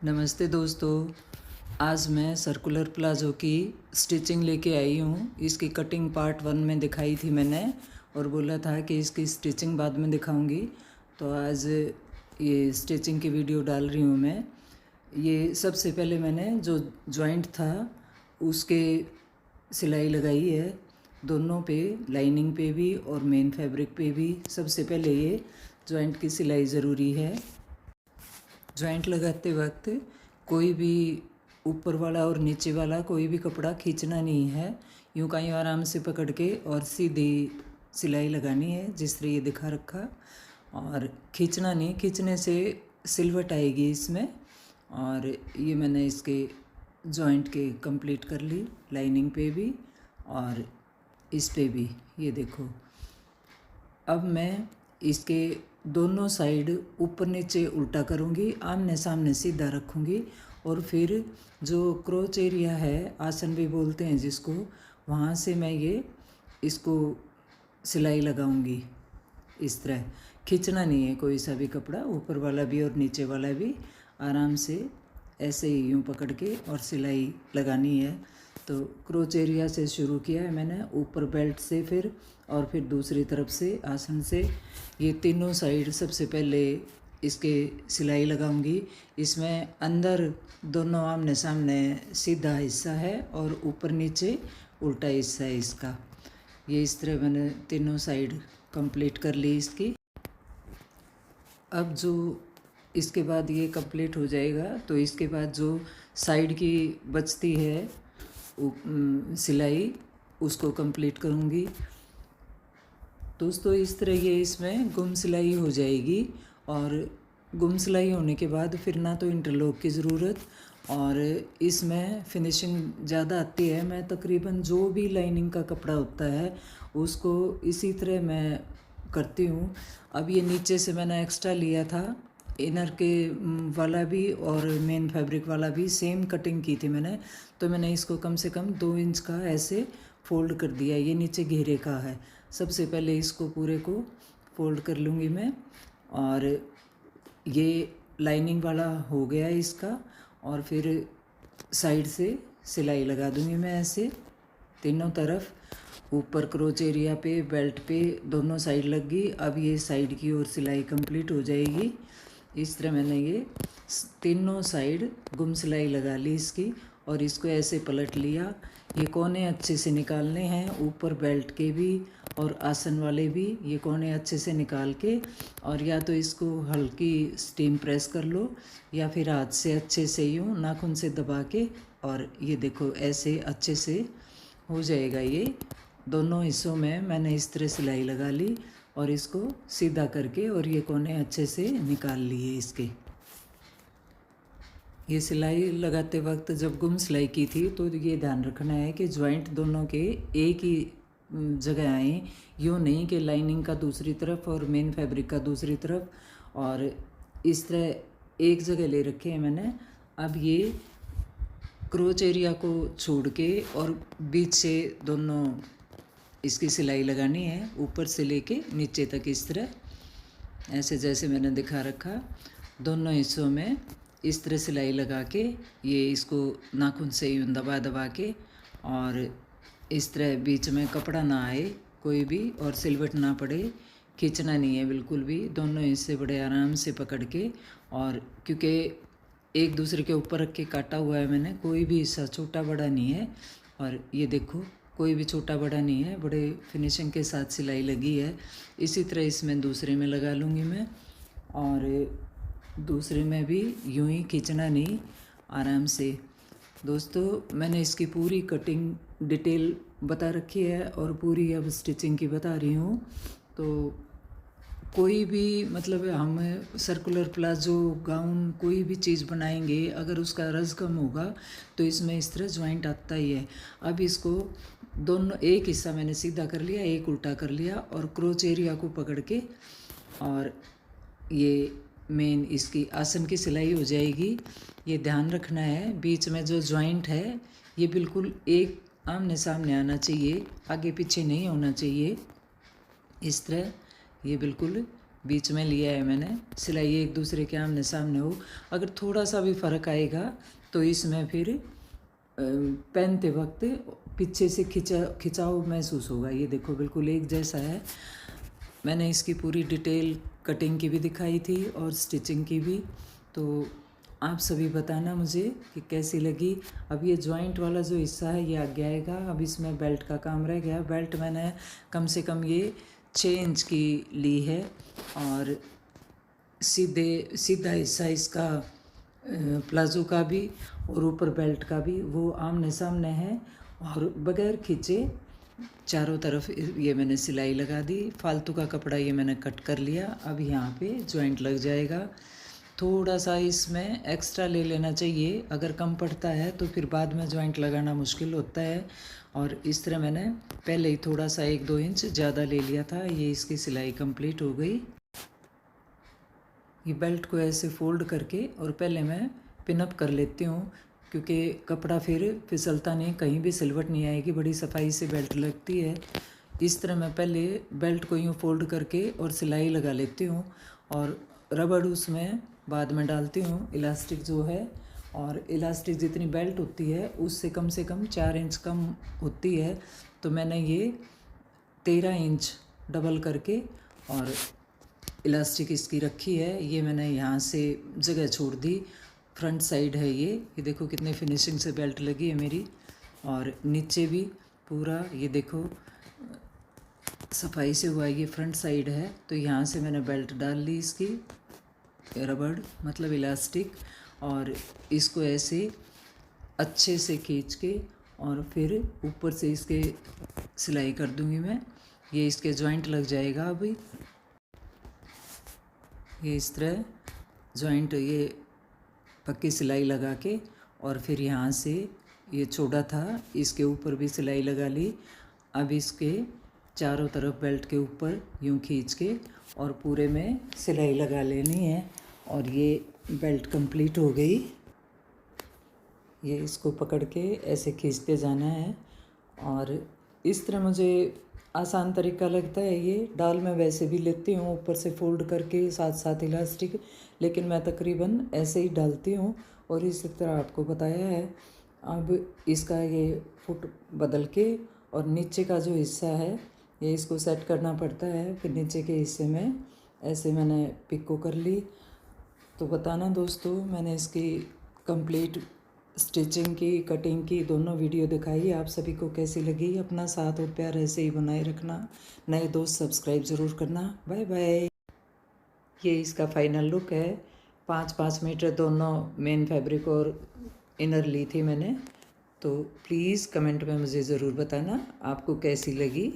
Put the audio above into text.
नमस्ते दोस्तों। आज मैं सर्कुलर प्लाज़ो की स्टिचिंग लेके आई हूँ। इसकी कटिंग पार्ट 1 में दिखाई थी मैंने और बोला था कि इसकी स्टिचिंग बाद में दिखाऊंगी। तो आज ये स्टिचिंग की वीडियो डाल रही हूँ मैं। ये सबसे पहले मैंने जो जॉइंट था उसके सिलाई लगाई है, दोनों पे, लाइनिंग पे भी और मेन फैब्रिक पे भी। सबसे पहले ये जॉइंट की सिलाई ज़रूरी है। जॉइंट लगाते वक्त कोई भी ऊपर वाला और नीचे वाला कोई भी कपड़ा खींचना नहीं है। यूँ कहीं आराम से पकड़ के और सीधी सिलाई लगानी है जिस तरह ये दिखा रखा। और खींचना नहीं, खींचने से सिलवट आएगी इसमें। और ये मैंने इसके जॉइंट के कंप्लीट कर ली, लाइनिंग पे भी और इस पे भी। ये देखो, अब मैं इसके दोनों साइड ऊपर नीचे उल्टा करूँगी, आमने सामने सीधा रखूँगी। और फिर जो क्रोच एरिया है, आसन भी बोलते हैं जिसको, वहाँ से मैं ये इसको सिलाई लगाऊंगी। इस तरह खींचना नहीं है कोई सा भी कपड़ा, ऊपर वाला भी और नीचे वाला भी। आराम से ऐसे ही यूँ पकड़ के और सिलाई लगानी है। तो क्रोच एरिया से शुरू किया है मैंने, ऊपर बेल्ट से फिर, और फिर दूसरी तरफ से आसन से। ये तीनों साइड सबसे पहले इसके सिलाई लगाऊंगी। इसमें अंदर दोनों आमने सामने सीधा हिस्सा है और ऊपर नीचे उल्टा हिस्सा है इसका। ये इस तरह मैंने तीनों साइड कंप्लीट कर ली इसकी। अब जो इसके बाद ये कंप्लीट हो जाएगा तो इसके बाद जो साइड की बचती है सिलाई, उसको कंप्लीट करूँगी। दोस्तों इस तरह ये इसमें गुम सिलाई हो जाएगी। और गुम सिलाई होने के बाद फिर ना तो इंटरलॉक की ज़रूरत, और इसमें फिनिशिंग ज़्यादा आती है। मैं तकरीबन जो भी लाइनिंग का कपड़ा होता है उसको इसी तरह मैं करती हूँ। अब ये नीचे से मैंने एक्स्ट्रा लिया था, इनर के वाला भी और मेन फैब्रिक वाला भी सेम कटिंग की थी मैंने। तो मैंने इसको कम से कम 2 इंच का ऐसे फोल्ड कर दिया। ये नीचे घेरे का है। सबसे पहले इसको पूरे को फोल्ड कर लूँगी मैं। और ये लाइनिंग वाला हो गया इसका। और फिर साइड से सिलाई लगा दूँगी मैं ऐसे तीनों तरफ। ऊपर क्रोच एरिया पे, बेल्ट पे, दोनों साइड लग गई। अब ये साइड की ओर सिलाई कंप्लीट हो जाएगी। इस तरह मैंने ये तीनों साइड गुम सिलाई लगा ली इसकी। और इसको ऐसे पलट लिया। ये कोने अच्छे से निकालने हैं, ऊपर बेल्ट के भी और आसन वाले भी। ये कोने अच्छे से निकाल के, और या तो इसको हल्की स्टीम प्रेस कर लो या फिर हाथ से अच्छे से यूँ नाखून से दबा के। और ये देखो ऐसे अच्छे से हो जाएगा। ये दोनों हिस्सों में मैंने इस तरह सिलाई लगा ली और इसको सीधा करके, और ये कोने अच्छे से निकाल लिए इसके। ये सिलाई लगाते वक्त जब गुम सिलाई की थी तो ये ध्यान रखना है कि जॉइंट दोनों के एक ही जगह आए। यूँ नहीं कि लाइनिंग का दूसरी तरफ और मेन फैब्रिक का दूसरी तरफ। और इस तरह एक जगह ले रखे हैं मैंने। अब ये क्रोच एरिया को छोड़ के और बीच से दोनों इसकी सिलाई लगानी है, ऊपर से लेके नीचे तक इस तरह, ऐसे जैसे मैंने दिखा रखा। दोनों हिस्सों में इस तरह सिलाई लगा के ये इसको नाखून से यूँ दबा दबा के, और इस तरह बीच में कपड़ा ना आए कोई भी और सिलवट ना पड़े। खींचना नहीं है बिल्कुल भी। दोनों हिस्से बड़े आराम से पकड़ के, और क्योंकि एक दूसरे के ऊपर रख के काटा हुआ है मैंने, कोई भी हिस्सा छोटा बड़ा नहीं है। और ये देखो कोई भी छोटा बड़ा नहीं है, बड़े फिनिशिंग के साथ सिलाई लगी है। इसी तरह इसमें दूसरे में लगा लूँगी मैं। और दूसरे में भी यूं ही खींचना नहीं, आराम से। दोस्तों मैंने इसकी पूरी कटिंग डिटेल बता रखी है और पूरी अब स्टिचिंग की बता रही हूँ। तो कोई भी मतलब हम सर्कुलर प्लाजो, गाउन, कोई भी चीज़ बनाएंगे, अगर उसका रस कम होगा तो इसमें इस तरह जॉइंट आता ही है। अब इसको दोनों, एक हिस्सा मैंने सीधा कर लिया, एक उल्टा कर लिया, और क्रोच एरिया को पकड़ के, और ये मेन इसकी आसन की सिलाई हो जाएगी। ये ध्यान रखना है बीच में जो जॉइंट है ये बिल्कुल एक आमने सामने आना चाहिए, आगे पीछे नहीं होना चाहिए। इस तरह ये बिल्कुल बीच में लिया है मैंने। सिलाई एक दूसरे के आमने सामने हो, अगर थोड़ा सा भी फ़र्क आएगा तो इसमें फिर पहनते वक्त पीछे से खिंचाव महसूस होगा। ये देखो बिल्कुल एक जैसा है। मैंने इसकी पूरी डिटेल कटिंग की भी दिखाई थी और स्टिचिंग की भी, तो आप सभी बताना मुझे कि कैसी लगी। अब ये जॉइंट वाला जो हिस्सा है ये आगे आएगा। अब इसमें बेल्ट का काम रह गया। बेल्ट मैंने कम से कम ये 6 इंच की ली है और सीधा हिस्सा इसका प्लाजो का भी और ऊपर बेल्ट का भी वो आमने सामने है और बगैर खींचे चारों तरफ ये मैंने सिलाई लगा दी। फालतू का कपड़ा ये मैंने कट कर लिया। अब यहाँ पे जॉइंट लग जाएगा। थोड़ा सा इसमें एक्स्ट्रा ले लेना चाहिए, अगर कम पड़ता है तो फिर बाद में जॉइंट लगाना मुश्किल होता है। और इस तरह मैंने पहले ही थोड़ा सा 1-2 इंच ज़्यादा ले लिया था। ये इसकी सिलाई कंप्लीट हो गई। ये बेल्ट को ऐसे फोल्ड करके और पहले मैं पिनअप कर लेती हूँ, क्योंकि कपड़ा फिर फिसलता नहीं, कहीं भी सिलवट नहीं आएगी। बड़ी सफाई से बेल्ट लगती है। इस तरह मैं पहले बेल्ट को यूँ फोल्ड करके और सिलाई लगा लेती हूँ और रबड़ उसमें बाद में डालती हूँ, इलास्टिक जो है। और इलास्टिक जितनी बेल्ट होती है उससे कम से कम 4 इंच कम होती है, तो मैंने ये 13 इंच डबल करके और इलास्टिक इसकी रखी है। ये मैंने यहाँ से जगह छोड़ दी। फ्रंट साइड है ये देखो कितने फिनिशिंग से बेल्ट लगी है मेरी। और नीचे भी पूरा ये देखो सफाई से हुआ है। ये फ्रंट साइड है, तो यहाँ से मैंने बेल्ट डाल ली इसकी, रबड़ मतलब इलास्टिक, और इसको ऐसे अच्छे से खींच के और फिर ऊपर से इसके सिलाई कर दूँगी मैं। ये इसके जॉइंट लग जाएगा अभी। ये इस तरह जॉइंट ये पक्की सिलाई लगा के और फिर यहाँ से ये चौड़ा था, इसके ऊपर भी सिलाई लगा ली। अब इसके चारों तरफ बेल्ट के ऊपर यूँ खींच के और पूरे में सिलाई लगा लेनी है और ये बेल्ट कंप्लीट हो गई। ये इसको पकड़ के ऐसे खींचते जाना है और इस तरह मुझे आसान तरीका लगता है। ये डाल मैं वैसे भी लेती हूँ ऊपर से फोल्ड करके साथ साथ इलास्टिक, लेकिन मैं तकरीबन ऐसे ही डालती हूँ और इस तरह आपको बताया है। अब इसका ये फुट बदल के और नीचे का जो हिस्सा है ये इसको सेट करना पड़ता है। फिर नीचे के हिस्से में ऐसे मैंने पिको कर ली। तो बताना दोस्तों, मैंने इसकी कंप्लीट स्टिचिंग की, कटिंग की, दोनों वीडियो दिखाई। आप सभी को कैसी लगी? अपना साथ और प्यार ऐसे ही बनाए रखना। नए दोस्त सब्सक्राइब ज़रूर करना। Bye bye. ये इसका फाइनल लुक है। 5-5 मीटर दोनों मेन फैब्रिक और इनर ली थी मैंने। तो प्लीज़ कमेंट में मुझे ज़रूर बताना आपको कैसी लगी।